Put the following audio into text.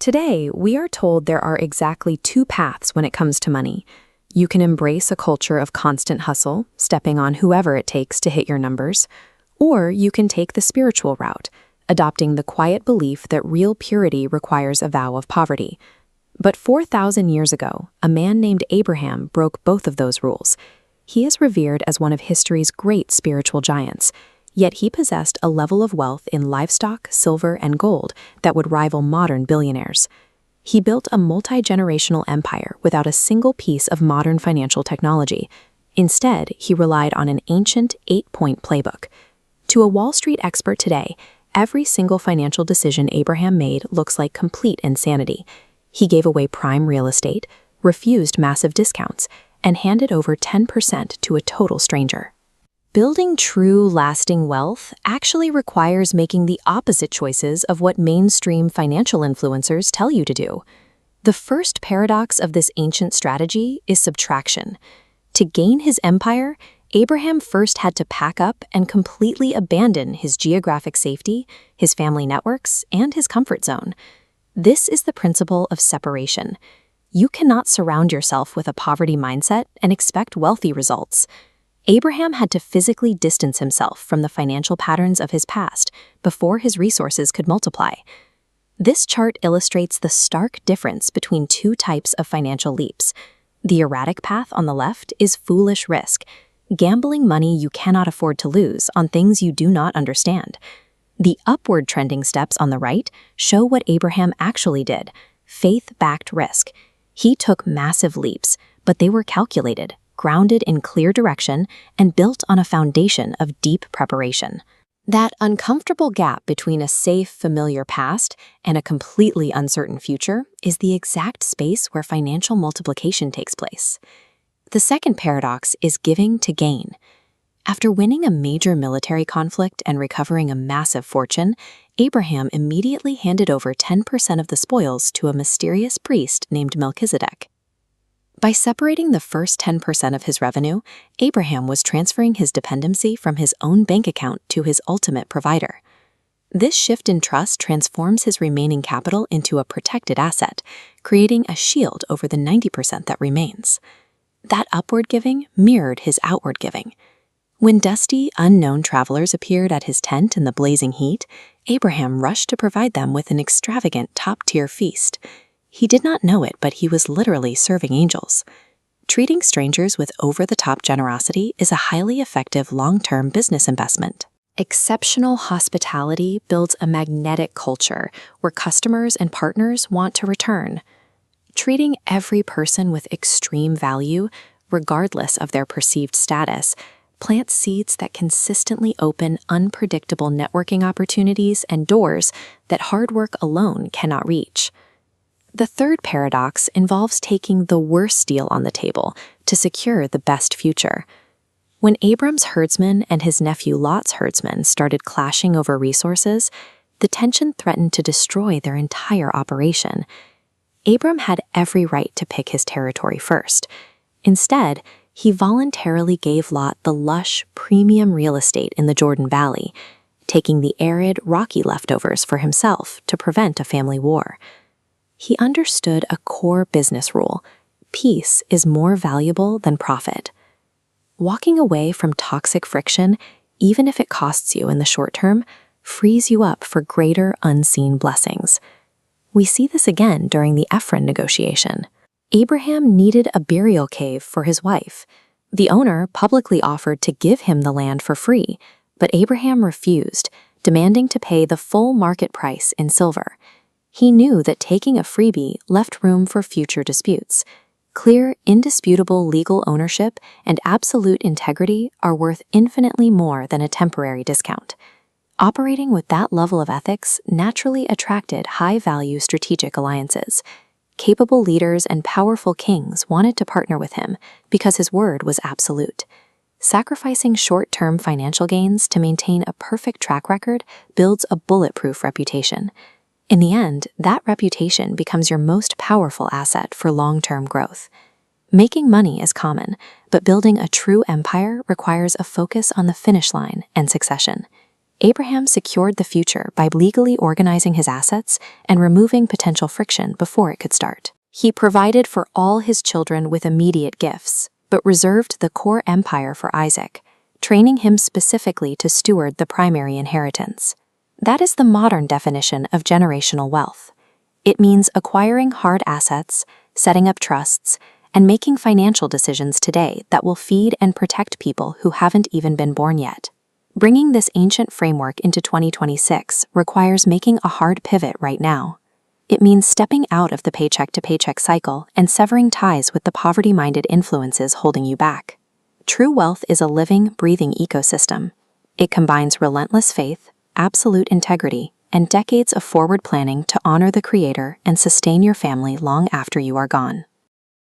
Today, we are told there are exactly two paths when it comes to money. You can embrace a culture of constant hustle, stepping on whoever it takes to hit your numbers, or you can take the spiritual route, adopting the quiet belief that real purity requires a vow of poverty. But 4,000 years ago, a man named Abraham broke both of those rules. He is revered as one of history's great spiritual giants, yet he possessed a level of wealth in livestock, silver, and gold that would rival modern billionaires. He built a multi-generational empire without a single piece of modern financial technology. Instead, he relied on an ancient 8-point playbook. To a Wall Street expert today, every single financial decision Abraham made looks like complete insanity. He gave away prime real estate, refused massive discounts, and handed over 10% to a total stranger. Building true, lasting wealth actually requires making the opposite choices of what mainstream financial influencers tell you to do. The first paradox of this ancient strategy is subtraction. To gain his empire, Abraham first had to pack up and completely abandon his geographic safety, his family networks, and his comfort zone. This is the principle of separation. You cannot surround yourself with a poverty mindset and expect wealthy results. Abraham had to physically distance himself from the financial patterns of his past before his resources could multiply. This chart illustrates the stark difference between two types of financial leaps. The erratic path on the left is foolish risk, gambling money you cannot afford to lose on things you do not understand. The upward trending steps on the right show what Abraham actually did, faith-backed risk. He took massive leaps, but they were calculated, grounded in clear direction, and built on a foundation of deep preparation. That uncomfortable gap between a safe, familiar past and a completely uncertain future is the exact space where financial multiplication takes place. The second paradox is giving to gain. After winning a major military conflict and recovering a massive fortune, Abraham immediately handed over 10% of the spoils to a mysterious priest named Melchizedek. By separating the first 10% of his revenue, Abraham was transferring his dependency from his own bank account to his ultimate provider. This shift in trust transforms his remaining capital into a protected asset, creating a shield over the 90% that remains. That upward giving mirrored his outward giving. When dusty, unknown travelers appeared at his tent in the blazing heat, Abraham rushed to provide them with an extravagant top-tier feast. He did not know it, but he was literally serving angels. Treating strangers with over-the-top generosity is a highly effective long-term business investment. Exceptional hospitality builds a magnetic culture where customers and partners want to return. Treating every person with extreme value, regardless of their perceived status, plants seeds that consistently open unpredictable networking opportunities and doors that hard work alone cannot reach. The third paradox involves taking the worst deal on the table to secure the best future. When Abram's herdsmen and his nephew Lot's herdsmen started clashing over resources, the tension threatened to destroy their entire operation. Abram had every right to pick his territory first. Instead, he voluntarily gave Lot the lush, premium real estate in the Jordan Valley, taking the arid, rocky leftovers for himself to prevent a family war. He understood a core business rule: peace is more valuable than profit. Walking away from toxic friction, even if it costs you in the short term, frees you up for greater unseen blessings. We see this again during the Ephron negotiation. Abraham needed a burial cave for his wife. The owner publicly offered to give him the land for free, but Abraham refused, demanding to pay the full market price in silver. He knew that taking a freebie left room for future disputes. Clear, indisputable legal ownership and absolute integrity are worth infinitely more than a temporary discount. Operating with that level of ethics naturally attracted high-value strategic alliances. Capable leaders and powerful kings wanted to partner with him because his word was absolute. Sacrificing short-term financial gains to maintain a perfect track record builds a bulletproof reputation. In the end, that reputation becomes your most powerful asset for long-term growth. Making money is common, but building a true empire requires a focus on the finish line and succession. Abraham secured the future by legally organizing his assets and removing potential friction before it could start. He provided for all his children with immediate gifts, but reserved the core empire for Isaac, training him specifically to steward the primary inheritance. That is the modern definition of generational wealth. It means acquiring hard assets, setting up trusts, and making financial decisions today that will feed and protect people who haven't even been born yet. Bringing this ancient framework into 2026 requires making a hard pivot right now. It means stepping out of the paycheck-to-paycheck cycle and severing ties with the poverty-minded influences holding you back. True wealth is a living, breathing ecosystem. It combines relentless faith, absolute integrity, and decades of forward planning to honor the Creator and sustain your family long after you are gone.